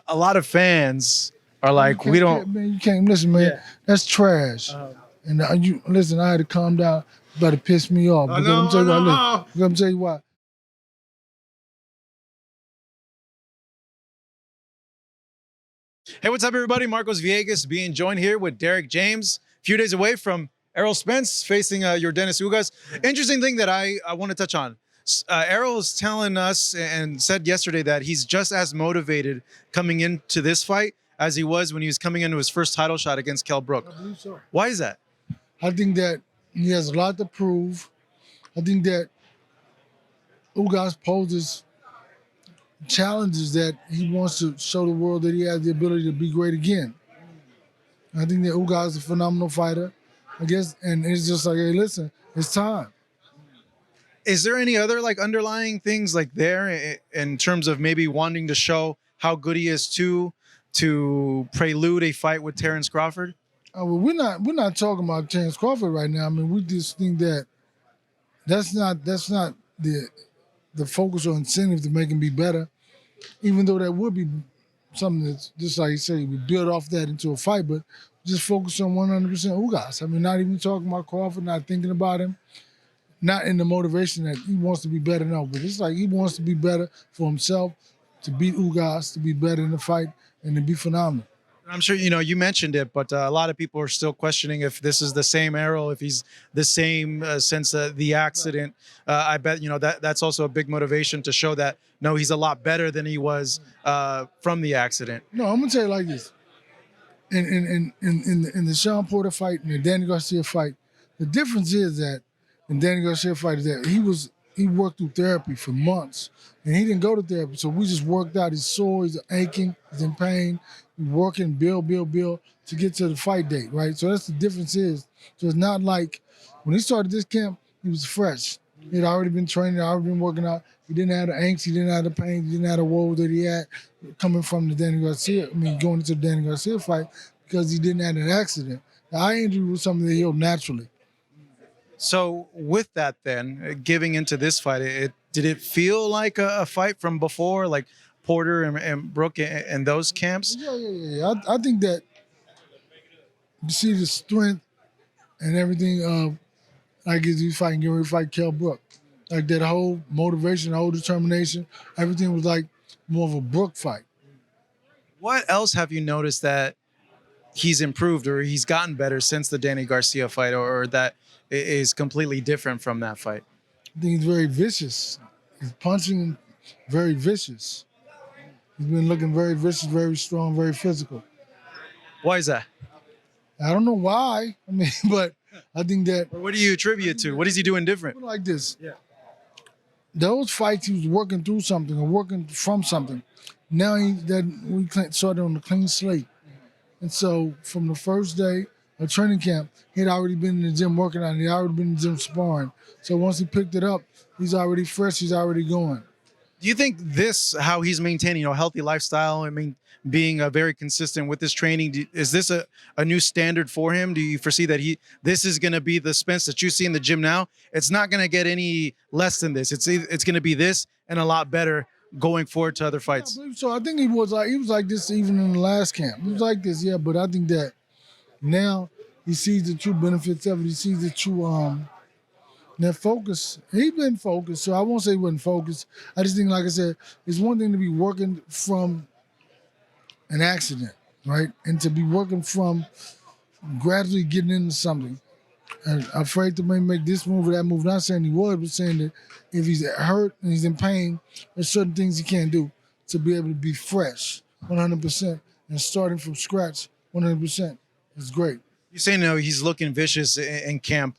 A lot of fans are like, we don't. Man, you can't listen, man. Yeah. That's trash. And you listen. I had to calm down. You better piss me off. Oh, Because no, I'm tell you oh, why. no. Look, I'm tell you why. Hey, what's up, everybody? Marcos Villegas being joined here with Derrick James, a few days away from Errol Spence facing Yordenis Ugas. Interesting thing that I want to touch on. Errol is telling us and said yesterday that he's just as motivated coming into this fight as he was when he was coming into his first title shot against Kell Brook. I believe so. Why is that? I think that he has a lot to prove. I think that Ugas poses challenges that he wants to show the world that he has the ability to be great again. I think that Ugas is a phenomenal fighter, I guess, and it's just like, hey, listen, it's time. Is there any other like underlying things like there in terms of maybe wanting to show how good he is to prelude a fight with Terence Crawford? Well, we're not talking about Terence Crawford right now. I mean, we just think that that's not the focus or incentive to make him be better. Even though that would be something that's just like you say, we build off that into a fight, but just focus on 100% Ugas. I mean, not even talking about Crawford, not thinking about him, not in the motivation that he wants to be better. No, but it's like he wants to be better for himself, to beat Ugas, to be better in the fight, and to be phenomenal. I'm sure you mentioned it, but a lot of people are still questioning if this is the same Errol, if he's the same since the accident. I bet that's also a big motivation to show that no, he's a lot better than he was from the accident. No, I'm gonna tell you like this: in the Sean Porter fight and the Danny Garcia fight, the difference is that in Danny Garcia fight is that he worked through therapy for months, and he didn't go to therapy, so we just worked out his sore, he's aching, he's in pain, he's working, build to get to the fight date, right? So that's the difference is. So it's not like when he started this camp, he was fresh. He had already been training, already been working out. He didn't have the angst, he didn't have the pain, he didn't have the woe that he had coming from the Danny Garcia, going into the Danny Garcia fight because he didn't have an accident. The eye injury was something that healed naturally. So with that, then giving into this fight, did it feel like a fight from before, like Porter and Brook and those camps? Yeah. I think that you see the strength and everything of like as he's fighting, getting ready to fight Kell Brook. Like that whole motivation, the whole determination, everything was like more of a Brook fight. What else have you noticed that he's improved or he's gotten better since the Danny Garcia fight, or that is completely different from that fight? I think he's very vicious. He's punching very vicious. He's been looking very vicious, very strong, very physical. Why is that? I don't know why. I mean, but I think that What do you attribute it to? What is he doing different? like this. Yeah. Those fights he was working through something or working from something. Now we started on a clean slate. And so from the first day of training camp, he'd already been in the gym working out. He'd already been in the gym sparring. So once he picked it up, he's already fresh. He's already going. Do you think how he's maintaining a healthy lifestyle, I mean, being very consistent with his training, is this a new standard for him? Do you foresee that this is going to be the Spence that you see in the gym now? It's not going to get any less than this. It's going to be this and a lot better going forward to other fights. I believe so. I think he was like this even in the last camp. He was like this, yeah. But I think that now he sees the true benefits of it. He sees the true that focus. He's been focused, so I won't say he wasn't focused. I just think, like I said, it's one thing to be working from an accident, right? And to be working from gradually getting into something. And afraid to make this move or that move. Not saying he would, but saying that if he's hurt and he's in pain, there's certain things he can't do to be able to be fresh 100% and starting from scratch 100% is great. You're saying he's looking vicious in camp.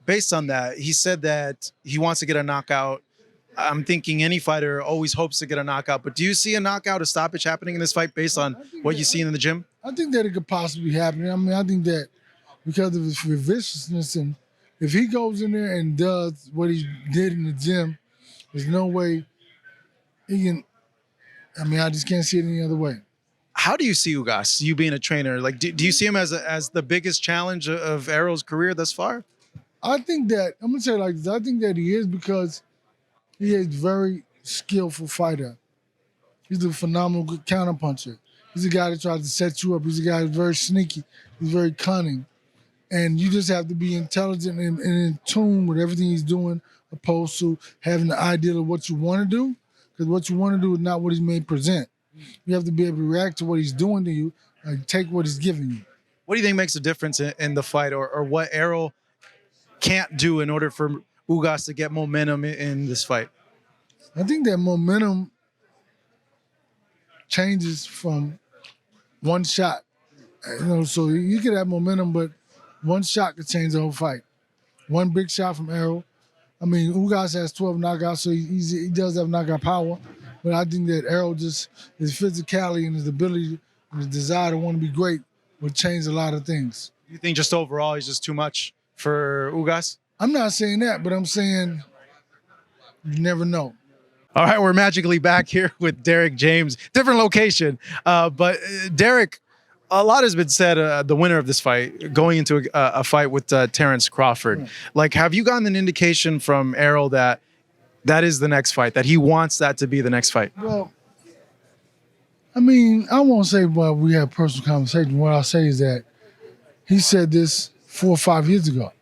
Based on that, he said that he wants to get a knockout. I'm thinking any fighter always hopes to get a knockout, but do you see a knockout, a stoppage happening in this fight based on what you see in the gym? I think that it could possibly happen. I mean, I think that because of his viciousness, and if he goes in there and does what he did in the gym, there's no way he can. I mean, I just can't see it any other way. How do you see Ugas, you being a trainer? Like, do you see him as the biggest challenge of Errol's career thus far? I think that, I'm going to say it like this, I think that he is because he is a very skillful fighter. He's a phenomenal good counterpuncher. He's a guy that tries to set you up. He's a guy who's very sneaky. He's very cunning. And you just have to be intelligent and in tune with everything he's doing, opposed to having the ideal of what you want to do. Because what you want to do is not what he may present. You have to be able to react to what he's doing to you and take what he's giving you. What do you think makes a difference in the fight, or what Errol can't do in order for Ugas to get momentum in this fight? I think that momentum changes from one shot. So you could have momentum, but one shot could change the whole fight. One big shot from Errol. I mean, Ugas has 12 knockouts, so he does have knockout power. But I think that Errol just, his physicality and his ability and his desire to want to be great would change a lot of things. You think just overall he's just too much for Ugas? I'm not saying that, but I'm saying you never know. All right, we're magically back here with Derrick James. Different location, but Derrick, a lot has been said, the winner of this fight, going into a fight with Terence Crawford. Yeah. Like, have you gotten an indication from Errol that that is the next fight, that he wants that to be the next fight? Well, I mean, I won't say we had personal conversation. What I'll say is that he said this 4 or 5 years ago.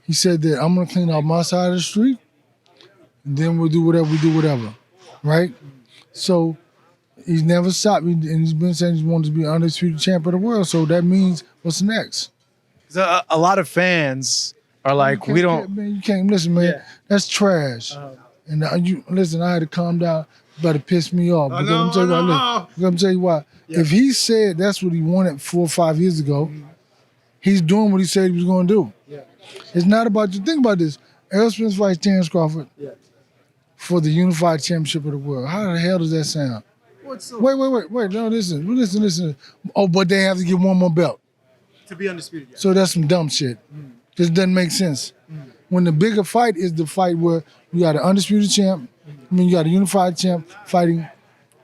He said that I'm going to clean up my side of the street, and then we'll do whatever, right? So he's never stopped, and he's been saying he wants to be undisputed champion of the world. So that means what's next? A lot of fans are like, we don't. Man, you can't listen, man. Yeah. That's trash. And you listen. I had to calm down. You better piss me off. Because I'm gonna tell you why. Yeah. If he said that's what he wanted 4 or 5 years ago, he's doing what he said he was going to do. Yeah. It's not about you. Think about this. Errol Spence fights Terence Crawford for the unified championship of the world. How the hell does that sound? Wait. No, listen. Oh, but they have to get one more belt. To be undisputed. Yeah. So that's some dumb shit. This doesn't make sense. When the bigger fight is the fight where you got an undisputed champ, you got a unified champ fighting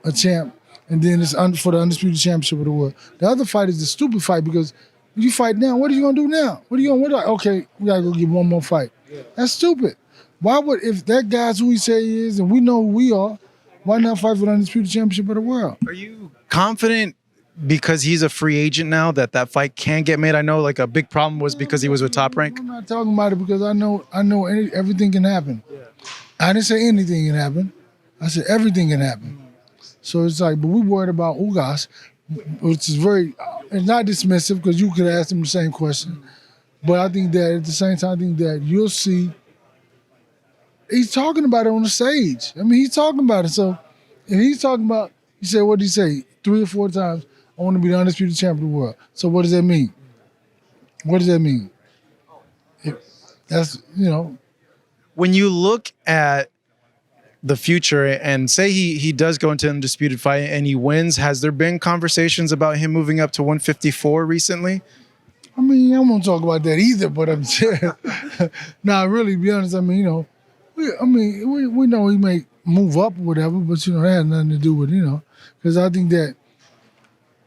a champ, and then it's for the undisputed championship of the world. The other fight is the stupid fight because you fight now. What are you gonna do now? Okay, we gotta go get one more fight. Yeah. That's stupid. Why would, if that guy's who he say he is and we know who we are, why not fight for the undisputed championship of the world? Are you confident because he's a free agent now that fight can get made? I know like a big problem was because he was with Top Rank. I'm not talking about it because I know everything can happen. Yeah. I didn't say anything can happen. I said everything can happen. So it's like, but we worried about Ugas, which is it's not dismissive because you could ask him the same question. But I think that at the same time, I think that you'll see he's talking about it on the stage. I mean, he's talking about it. So if he's talking about, he said, what did he say? 3 or 4 times, I want to be the undisputed champion of the world. So what does that mean? What does that mean? That's, When you look at the future and say he does go into an undisputed fight and he wins, has there been conversations about him moving up to 154 recently? I mean, I won't talk about that either, but I'm saying, really, to be honest, I mean, we know he may move up or whatever, but, that has nothing to do with, because I think that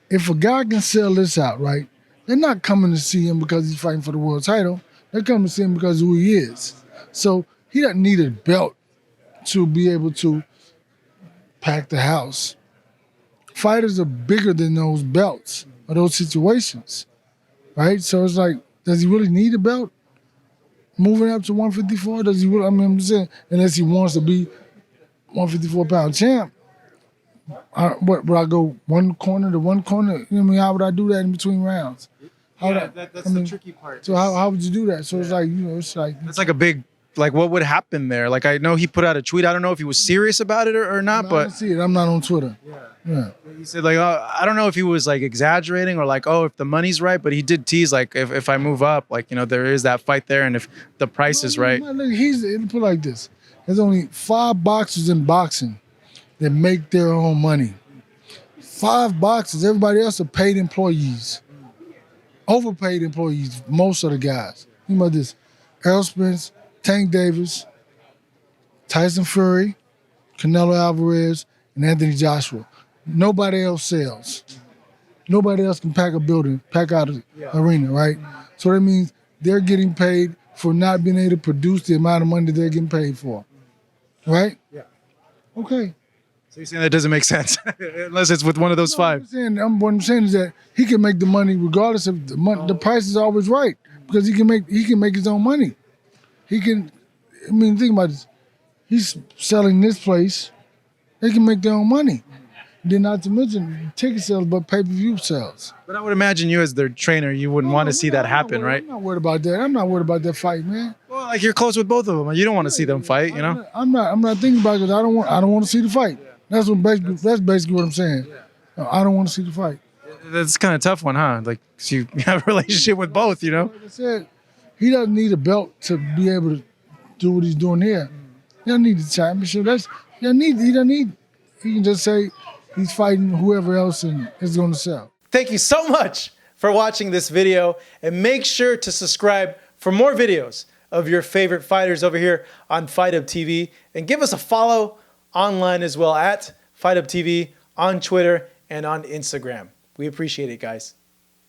if a guy can sell this out, right, they're not coming to see him because he's fighting for the world title. They're coming to see him because of who he is. So he doesn't need a belt to be able to pack the house. Fighters are bigger than those belts or those situations, right? So it's like, does he really need a belt? Moving up to 154, does he really? I mean, I'm just saying, unless he wants to be 154-pound champ, would I go one corner to one corner? How would I do that in between rounds? That's the tricky part. So how would you do that? So it's like, it's like... It's like a big, like what would happen there? Like I know he put out a tweet. I don't know if he was serious about it or not, but... I didn't see it. I'm not on Twitter. Yeah. He said like, I don't know if he was like exaggerating or like, if the money's right, but he did tease like, if I move up, like, there is that fight there and if the price is right. Look, put it like this. There's only 5 boxers in boxing that make their own money. 5 boxers. Everybody else are paid employees. Overpaid employees, most of the guys. Think about this. Errol Spence, Tank Davis, Tyson Fury, Canelo Alvarez, and Anthony Joshua. Nobody else sells. Nobody else can pack out an arena, right? So that means they're getting paid for not being able to produce the amount of money that they're getting paid for, right? Yeah. Okay. So you're saying that doesn't make sense unless it's with one of those five. What I'm saying is that he can make the money regardless of the money. The price is always right because he can make his own money. He can. I mean, think about this. He's selling this place. They can make their own money. Then not to mention ticket sales, but pay-per-view sales. But I would imagine you as their trainer, you wouldn't want to see that happen, right? I'm not worried about that. I'm not worried about that fight, man. Well, like you're close with both of them. You don't want to see them fight, you know? I'm not thinking about it because I don't want to see the fight. That's basically what I'm saying. I don't want to see the fight. That's kind of tough one, huh? Like, so you have a relationship with both, you know? Like I said, he doesn't need a belt to be able to do what he's doing here. He doesn't need the championship. He doesn't need. He can just say he's fighting whoever else and it's going to sell. Thank you so much for watching this video, and make sure to subscribe for more videos of your favorite fighters over here on Fight Up TV, and give us a follow online as well at Fight Up TV on Twitter and on Instagram. We appreciate it, guys.